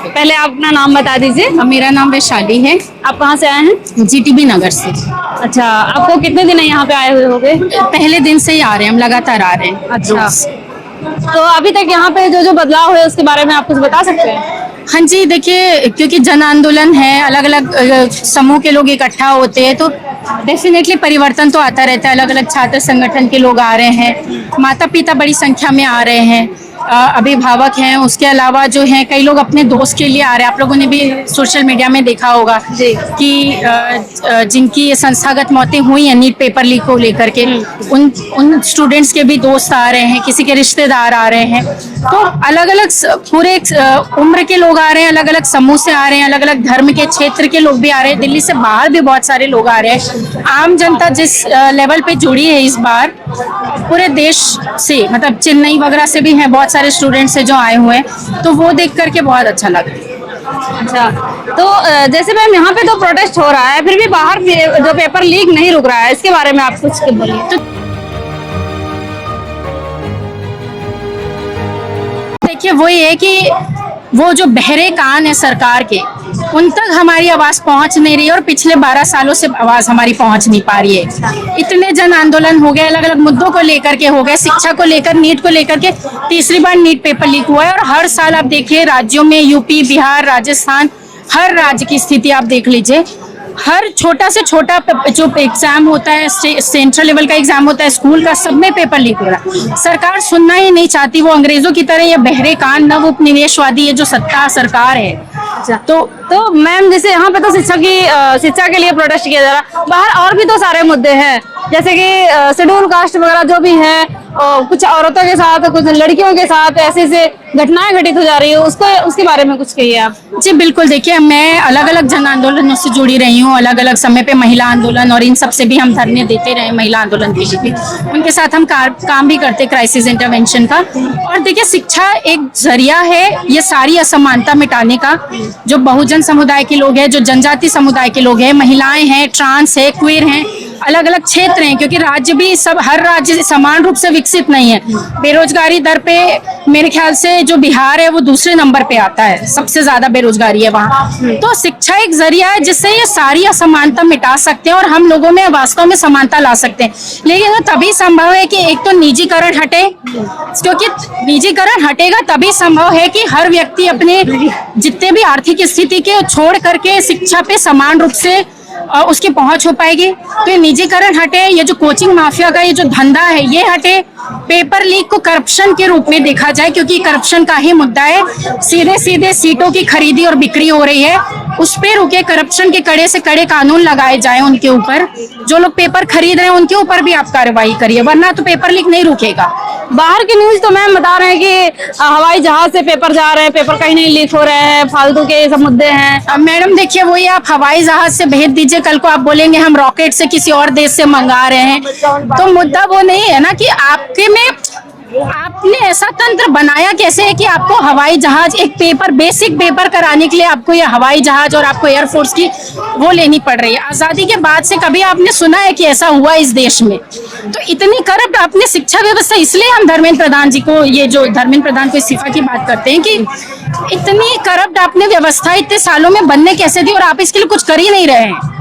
पहले आप अपना नाम बता दीजिए। मेरा नाम वैशाली है। आप कहाँ से आए हैं? जीटीबी नगर से। अच्छा, आपको कितने दिन यहाँ पे आए हुए होंगे? पहले दिन से ही आ रहे हैं, हम लगातार आ रहे हैं। अच्छा, तो अभी तक यहाँ पे जो जो बदलाव हुए उसके बारे में आप कुछ बता सकते हैं? हाँ जी, देखिए, क्योंकि जन आंदोलन है, अलग अलग समूह के लोग इकट्ठा होते हैं, तो डेफिनेटली परिवर्तन तो आता रहता है। अलग अलग छात्र संगठन के लोग आ रहे हैं, माता पिता बड़ी संख्या में आ रहे हैं, अभिभावक हैं, उसके अलावा जो हैं कई लोग अपने दोस्त के लिए आ रहे हैं। आप लोगों ने भी सोशल मीडिया में देखा होगा कि जिनकी ये संस्थागत मौतें हुई हैं नीट पेपर लीक को लेकर के, उन स्टूडेंट्स के भी दोस्त आ रहे हैं, किसी के रिश्तेदार आ रहे हैं। तो अलग अलग पूरे उम्र के लोग आ रहे हैं, अलग अलग समूह से आ रहे हैं, अलग अलग धर्म के क्षेत्र के लोग भी आ रहे हैं, दिल्ली से बाहर भी बहुत सारे लोग आ रहे हैं। आम जनता जिस लेवल पे जुड़ी है इस बार, पूरे देश से, मतलब चेन्नई वगैरह से भी हैं बहुत सारे स्टूडेंट्स हैं जो आए हुए हैं, तो वो देख करके बहुत अच्छा लगा। अच्छा, तो जैसे मैम यहाँ पे तो प्रोटेस्ट हो रहा है, फिर भी बाहर जो पेपर लीक नहीं रुक रहा है, इसके बारे में आप कुछ बोलिए। तो देखिए, वो ये है कि वो जो बहरे कान है सरकार के, उन तक हमारी आवाज पहुंच नहीं रही है, और पिछले 12 सालों से आवाज हमारी पहुंच नहीं पा रही है। इतने जन आंदोलन हो गए, अलग अलग मुद्दों को लेकर के हो गए, शिक्षा को लेकर, नीट को लेकर के। तीसरी बार नीट पेपर लीक हुआ है, और हर साल आप देखिए राज्यों में, यूपी, बिहार, राजस्थान, हर राज्य की स्थिति आप देख लीजिए। हर छोटा से छोटा जो एग्जाम होता है, सेंट्रल लेवल का एग्जाम होता है, स्कूल का, सब में पेपर लीक हो रहा है। सरकार सुनना ही नहीं चाहती, वो अंग्रेजों की तरह ये बहरे कान, नव उपनिवेशवादी ये जो सत्ता सरकार है। अच्छा, तो मैम जैसे यहाँ पे तो शिक्षा के लिए प्रोटेस्ट किया जा रहा है, बाहर और भी तो सारे मुद्दे हैं, जैसे कि शेड्यूल कास्ट वगैरह जो भी है, कुछ औरतों के साथ, कुछ लड़कियों के साथ ऐसे घटनाएं घटित हो जा रही है, उसके बारे में कुछ कहिए आप। जी बिल्कुल, देखिए, मैं अलग अलग जन आंदोलनों से जुड़ी रही हूँ, अलग अलग समय पे महिला आंदोलन और इन सब से भी हम धरने देते रहे, महिला आंदोलन के लिए भी उनके साथ हम काम भी करते, क्राइसिस इंटरवेंशन का। और देखिए, शिक्षा एक जरिया है ये सारी असमानता मिटाने का। जो बहुजन समुदाय के लोग हैं, जो जनजाति समुदाय के लोग हैं, महिलाएं हैं, ट्रांस है, क्वीर हैं, अलग अलग क्षेत्र हैं, क्योंकि राज्य भी हर राज्य समान रूप से विकसित नहीं है। बेरोजगारी दर पे मेरे ख्याल से जो बिहार है वो दूसरे नंबर पे आता है, सबसे ज्यादा बेरोजगारी है वहाँ। तो शिक्षा एक जरिया है जिससे ये सारी असमानता मिटा सकते हैं, और हम लोगों में वास्तव में समानता ला सकते हैं। लेकिन वो तभी संभव है कि एक तो निजीकरण हटे, क्योंकि निजीकरण हटेगा तभी संभव है कि हर व्यक्ति अपने जितने भी आर्थिक स्थिति के छोड़ करके शिक्षा पे समान रूप से उसकी पहुंच हो पाएगी। तो ये निजीकरण हटे, ये जो कोचिंग माफिया का ये जो धंधा है ये हटे, पेपर लीक को करप्शन के रूप में देखा जाए, क्योंकि करप्शन का ही मुद्दा है। सीधे सीधे सीटों की खरीदी और बिक्री हो रही है, उस पे रुके। करप्शन के कड़े से कड़े कानून लगाए जाए उनके ऊपर, जो लोग पेपर खरीद रहे हैं उनके ऊपर भी आप कार्रवाई करिए, वरना तो पेपर लीक नहीं रुकेगा। बाहर की न्यूज तो मैम बता रहे हैं कि हवाई जहाज से पेपर जा रहे हैं, पेपर कहीं नहीं लीक हो रहे हैं, फालतू के सब मुद्दे हैं। मैडम देखिए, वही आप हवाई जहाज से भेज दीजिए, कल को आप बोलेंगे हम रॉकेट से किसी और देश से मंगा रहे हैं, तो मुद्दा वो नहीं है ना कि आपके में आपने ऐसा तंत्र बनाया कैसे है कि आपको हवाई जहाज, एक पेपर, बेसिक पेपर कराने के लिए आपको ये हवाई जहाज और आपको एयरफोर्स की वो लेनी पड़ रही है। आजादी के बाद से कभी आपने सुना है कि ऐसा हुआ इस देश में? तो इतनी करप्ट आपने शिक्षा व्यवस्था, इसलिए हम धर्मेंद्र प्रधान जी को, ये जो धर्मेंद्र प्रधान को इस्तीफा की बात करते हैं कि इतनी करप्ट आपने व्यवस्था इतने सालों में बनने कैसे दी, और आप इसके लिए कुछ कर ही नहीं रहे हैं।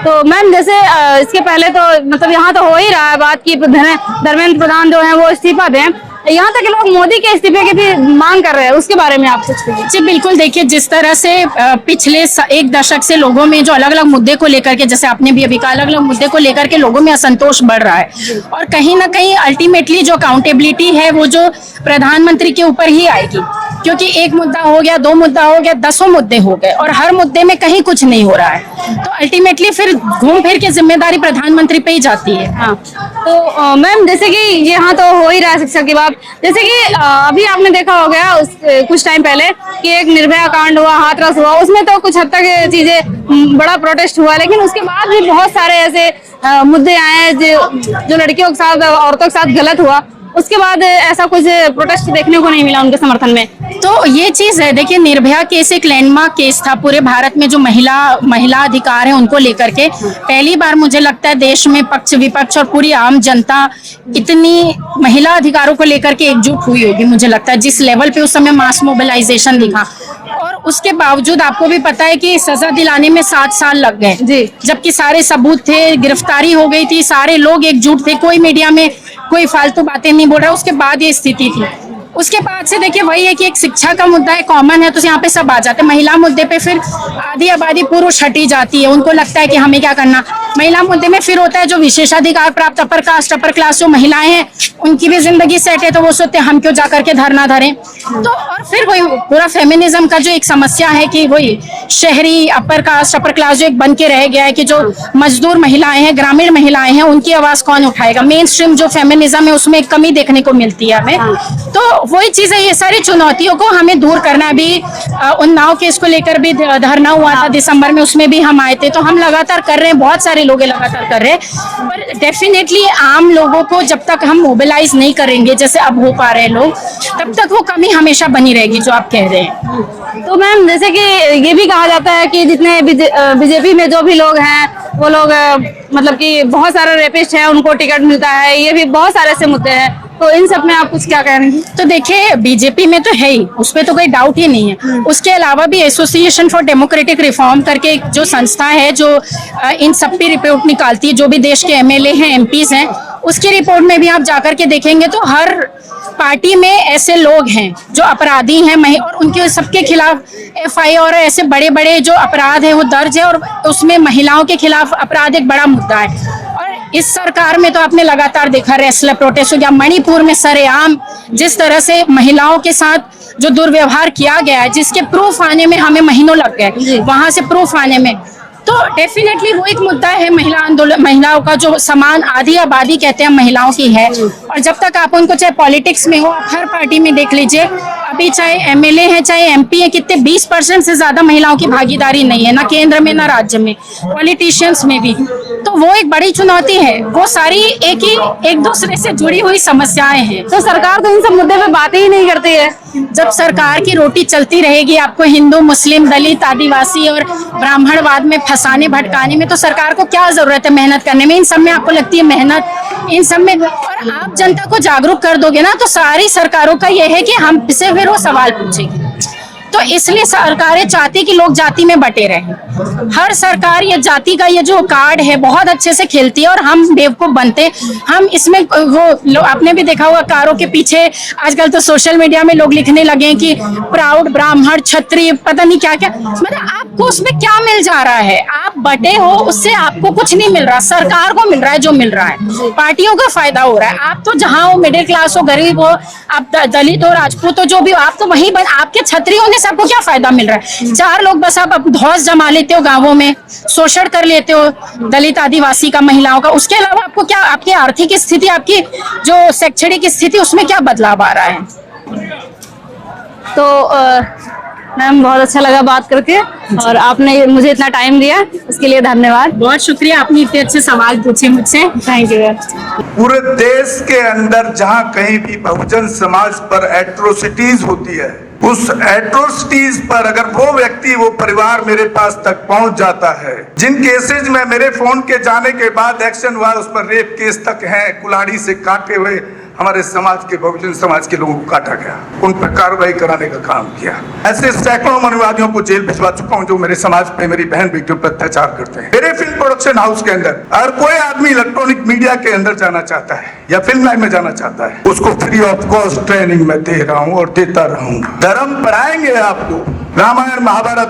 तो मैम जैसे इसके पहले तो मतलब यहाँ तो हो ही रहा है बात की धर्मेंद्र प्रधान जो है वो इस्तीफा दें, यहाँ तक लोग मोदी के इस्तीफे की भी मांग कर रहे हैं, उसके बारे में आप कुछ कहिए। जी बिल्कुल, देखिए, जिस तरह से पिछले 1 दशक से लोगों में जो अलग अलग मुद्दे को लेकर के, जैसे आपने भी अभी कहा, अलग अलग मुद्दे को लेकर के लोगों में असंतोष बढ़ रहा है, और कहीं ना कहीं अल्टीमेटली जो अकाउंटेबिलिटी है वो जो प्रधानमंत्री के ऊपर ही आएगी, क्योंकि एक मुद्दा हो गया, 2 मुद्दा हो गया, 10 मुद्दे हो गए, और हर मुद्दे में कहीं कुछ नहीं हो रहा है, तो अल्टीमेटली फिर घूम फिर के जिम्मेदारी प्रधानमंत्री पे ही जाती है। हाँ, तो मैम जैसे कि यहाँ तो हो ही रहा है शिक्षा की बात, जैसे कि अभी आपने देखा हो गया कुछ टाइम पहले कि एक निर्भया कांड हुआ, हाथरस हुआ, उसमें तो कुछ हद तक चीजें बड़ा प्रोटेस्ट हुआ, लेकिन उसके बाद भी बहुत सारे ऐसे मुद्दे आए हैं जो लड़कियों के साथ, औरतों के साथ गलत हुआ, उसके बाद ऐसा कुछ प्रोटेस्ट देखने को नहीं मिला उनके समर्थन में। तो ये चीज है, देखिए, निर्भया केस एक लैंडमार्क केस था पूरे भारत में, जो महिला अधिकार है उनको लेकर के। पहली बार मुझे लगता है देश में पक्ष विपक्ष और पूरी आम जनता इतनी महिला अधिकारों को लेकर के एकजुट हुई होगी, मुझे लगता है, जिस लेवल पे उस समय मास मोबिलाइजेशन दिखा। और उसके बावजूद आपको भी पता है कि सजा दिलाने में 7 साल लग गए जी। जबकि सारे सबूत थे, गिरफ्तारी हो गई थी, सारे लोग एकजुट थे, कोई मीडिया में कोई फालतू बातें नहीं बोल रहा। उसके बाद ये स्थिति थी। उसके बाद से देखिए वही है कि एक शिक्षा का मुद्दा है, कॉमन है, तो यहाँ पे सब आ जाते हैं। महिला मुद्दे पे फिर आधी आबादी पुरुष हटी जाती है, उनको लगता है कि हमें क्या करना। महिला मुद्दे में फिर होता है जो विशेषाधिकार प्राप्त अपर कास्ट अपर क्लास जो महिलाएं हैं उनकी भी जिंदगी सेट है, तो वो सोचते हैं हम क्यों जा करके धरना धरें। तो और फिर वही पूरा फेमिनिज्म का जो एक समस्या है कि वही शहरी अपर कास्ट अपर क्लास जो एक बन के रह गया है कि जो मजदूर महिलाएं हैं, ग्रामीण महिलाएं हैं, उनकी आवाज कौन उठाएगा। मेन स्ट्रीम जो फेमिनिज्म है उसमें एक कमी देखने को मिलती है हमें। तो वही चीज है, ये सारी चुनौतियों को हमें दूर करना। अभी उन्नाव केस को लेकर भी धरना हुआ था दिसंबर में, उसमें भी हम आए थे। तो हम लगातार कर रहे हैं, बहुत सारे लोग लगातार कर रहे हैं, पर डेफिनेटली आम लोगों को जब तक हम मोबिलाइज नहीं करेंगे जैसे अब हो पा रहे हैं लोग, तब तक वो कमी हमेशा बनी रहेगी जो आप कह रहे हैं। तो मैम जैसे कि ये भी कहा जाता है कि जितने बीजेपी में जो भी लोग हैं वो लोग मतलब कि बहुत सारे रेपिस्ट हैं, उनको टिकट मिलता है, ये भी बहुत सारे ऐसे मुद्दे हैं। तो इन सब में आप कुछ क्या कहेंगे? तो देखिए बीजेपी में तो है ही, उसमें तो कोई डाउट ही नहीं है। उसके अलावा भी एसोसिएशन फॉर डेमोक्रेटिक रिफॉर्म करके एक जो संस्था है जो इन सब पे रिपोर्ट निकालती है, जो भी देश के एमएलए हैं एमपीज हैं, उसकी रिपोर्ट में भी आप जाकर के देखेंगे तो हर पार्टी में ऐसे लोग हैं जो अपराधी हैं और उनके सबके खिलाफ एफआईआर और ऐसे बड़े बड़े जो अपराध है वो दर्ज है, और उसमें महिलाओं के खिलाफ अपराध एक बड़ा मुद्दा है। और इस सरकार में तो आपने लगातार देखा रेसलर प्रोटेस्ट हो गया, मणिपुर में सरेआम जिस तरह से महिलाओं के साथ जो दुर्व्यवहार किया गया है, जिसके प्रूफ आने में हमें महीनों लग गए, वहां से प्रूफ आने में। तो डेफिनेटली वो एक मुद्दा है, महिला आंदोलन, महिलाओं का जो समान आधी आबादी कहते हैं महिलाओं की है। और जब तक आप उनको चाहे पॉलिटिक्स में हो, आप हर पार्टी में देख लीजिए, अभी चाहे एमएलए है चाहे एमपी है, कितने 20% से ज्यादा महिलाओं की भागीदारी नहीं है, ना केंद्र में ना राज्य में, पॉलिटिशियंस में भी। तो वो एक बड़ी चुनौती है। वो सारी एक दूसरे से जुड़ी हुई समस्याएं हैं। तो सरकार तो इन सब मुद्दे पे बातें ही नहीं करती है। जब सरकार की रोटी चलती रहेगी आपको हिंदू मुस्लिम दलित आदिवासी और ब्राह्मणवाद में फंसाने भटकाने में, तो सरकार को क्या जरूरत है मेहनत करने में? इन सब में आपको लगती है मेहनत इन सब में? और आप जनता को जागरूक कर दोगे ना, तो सारी सरकारों का यह है कि हमसे फिर वो सवाल पूछेगी। तो इसलिए सरकारें चाहती कि लोग जाति में बटे रहें। हर सरकार ये जाति का ये जो कार्ड है बहुत अच्छे से खेलती है और हम बेवकूफ बनते। हम इसमें वो आपने भी देखा होगा कारों के पीछे आजकल तो सोशल मीडिया में लोग लिखने लगे कि प्राउड ब्राह्मण क्षत्रिय पता नहीं क्या क्या। मतलब आपको उसमें क्या मिल जा रहा है? आप बटे हो, उससे आपको कुछ नहीं मिल रहा, सरकार को मिल रहा है जो मिल रहा है, पार्टियों का फायदा हो रहा है। आप तो जहाँ हो, मिडिल क्लास हो, गरीब हो, आप दलित हो, राजपूत हो, जो भी हो, आप तो वही आपके क्षत्रियों ने सबको क्या फायदा मिल रहा है? 4 लोग बस आप धौस जमा लेते हो, गांवों में शोषण कर लेते हो दलित आदिवासी का, महिलाओं का। उसके अलावा आपको क्या, आपकी आर्थिक स्थिति, आपकी जो शैक्षणिक स्थिति, उसमें क्या बदलाव आ रहा है? तो मैम बहुत अच्छा लगा बात करके, और आपने मुझे इतना टाइम दिया उसके लिए धन्यवाद। बहुत शुक्रिया, आपने इतने अच्छे सवाल पूछे मुझसे। Thank you. पूरे देश के अंदर जहां कहीं भी बहुजन समाज पर एट्रोसिटीज होती है, उस एट्रोसिटीज पर अगर वो व्यक्ति, वो परिवार मेरे पास तक पहुंच जाता है, जिन केसेज में मेरे फोन के जाने के बाद एक्शन हुआ, उस पर रेप केस तक है, कुल्हाड़ी से काटे हुए हमारे समाज के, बहुजन समाज के लोगों को काटा गया, उन पर कार्रवाई कराने का काम किया। ऐसे सैकड़ों मनुवादियों को जेल भिजवा चुका हूं जो मेरे समाज पे, मेरी बहन बेटियों पर अत्याचार करते हैं। मेरे फिल्म प्रोडक्शन हाउस के अंदर अगर कोई आदमी इलेक्ट्रॉनिक मीडिया के अंदर जाना चाहता है या फिल्म लाइन में जाना चाहता है, उसको फ्री ऑफ कॉस्ट ट्रेनिंग में दे रहा हूं और देता रहूंगा। धर्म पढ़ाएंगे आपको, रामायण महाभारत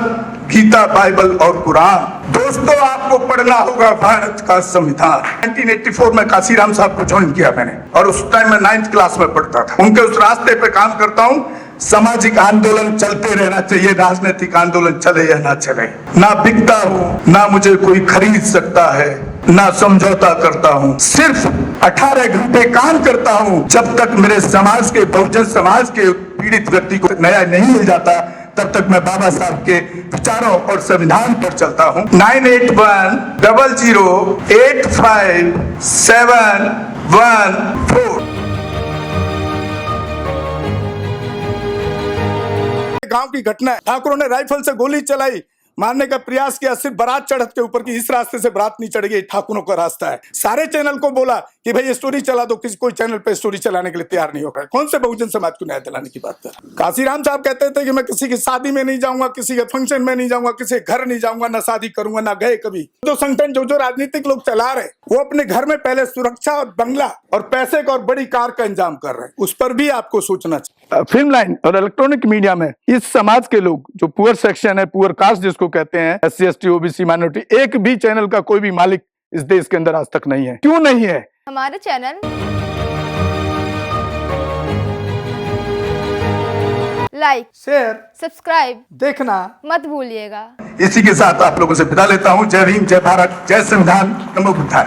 गीता बाइबल और कुरान। दोस्तों आपको पढ़ना होगा भारत का संविधान। 1984 में काशीराम साहब को ज्वाइन किया मैंने, और उस टाइम मैं 9th क्लास में पढ़ता था। उनके उस रास्ते पे काम करता हूँ। सामाजिक आंदोलन चलते रहना चाहिए, राजनीतिक आंदोलन चले या ना चले। ना बिकता हूँ, ना मुझे कोई खरीद सकता है, ना समझौता करता हूँ, सिर्फ 18 घंटे काम करता हूँ। जब तक मेरे समाज के, बहुजन समाज के पीड़ित व्यक्ति को न्याय नहीं मिल जाता, तब तक मैं बाबा साहब के विचारों और संविधान पर चलता हूँ। 9810085714। गांव की घटना है, ठाकुरों ने राइफल से गोली चलाई, मारने का प्रयास किया, सिर्फ बारात चढ़त के ऊपर की इस रास्ते से बारात नहीं चढ़ गई, ठाकुरों का रास्ता है। सारे चैनल को बोला कि भाई स्टोरी चला दो, किसी कोई चैनल पे स्टोरी चलाने के लिए तैयार नहीं होगा। कौन से बहुजन समाज को न्याय दिलाने की बात कर? काशीराम साहब कहते थे कि मैं किसी की शादी में नहीं जाऊंगा, किसी के फंक्शन में नहीं जाऊंगा, किसी के घर नहीं जाऊंगा, ना शादी करूंगा, ना गए कभी। जो संगठन जो राजनीतिक लोग चला रहे, वो अपने घर में पहले सुरक्षा और बंगला और पैसे का और बड़ी कार का इंतजाम कर रहे हैं। उस पर भी आपको सोचना चाहिए। फिल्म लाइन और इलेक्ट्रॉनिक मीडिया में इस समाज के लोग, जो पुअर सेक्शन है, पुअर कास्ट जिसको कहते हैं, SC ST OBC माइनॉरिटी, एक भी चैनल का कोई भी मालिक इस देश के अंदर आज तक नहीं है। क्यों नहीं है? हमारे चैनल लाइक, शेयर, सब्सक्राइब देखना मत भूलिएगा। इसी के साथ आप लोगों से विदा लेता हूं। जय भीम, जय भारत, जय संविधान, नमो बुद्धाय।